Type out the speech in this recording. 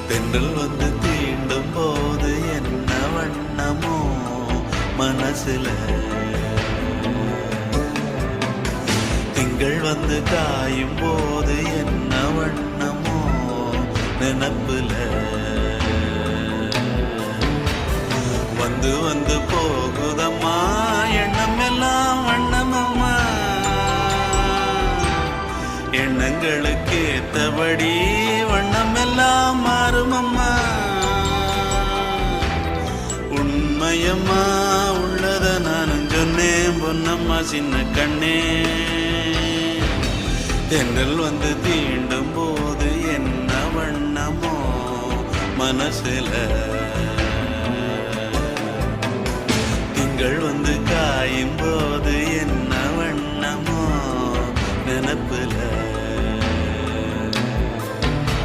தென்றல் வந்து தீண்டும் போது என்ன வண்ணமோ மனசுல, திங்கள் வந்து காயும் போது என்ன வண்ணமோ நினப்புல, வந்து வந்து போகுதம்மா எண்ணம் எல்லாம் வண்ணமம்மா, எண்ணங்களுக்கு ஏத்தபடி வண்ணம் எல்லாம் மாறுமம்மா. உண்மையம்மா உள்ளத நானும் சொன்னேன் பொன்னம்மா சின்ன கண்ணே, தென்றல் வந்து தீண்டும் போது என்ன வண்ணமோ மனசுல, திங்கள் வந்து காயும் போது